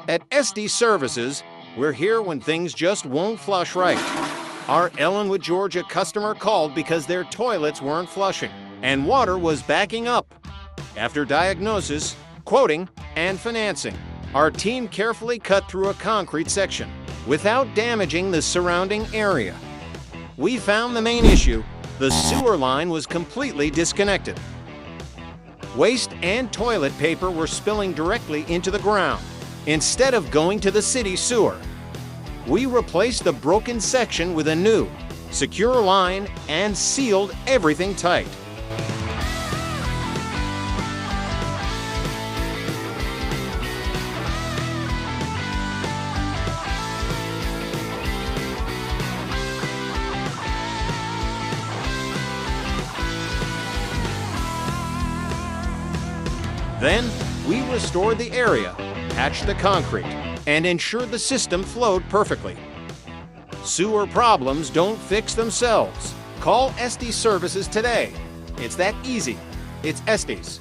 At Estes Services, we're here when things just won't flush right. Our Ellenwood, Georgia customer called because their toilets weren't flushing and water was backing up. After diagnosis, quoting, and financing, our team carefully cut through a concrete section without damaging the surrounding area. We found the main issue: the sewer line was completely disconnected. Waste and toilet paper were spilling directly into the ground instead of going to the city sewer. We replaced the broken section with a new, secure line and sealed everything tight. Then, we restored the area, patched the concrete, and ensured the system flowed perfectly. Sewer problems don't fix themselves. Call Estes Services today. It's that easy. It's Estes.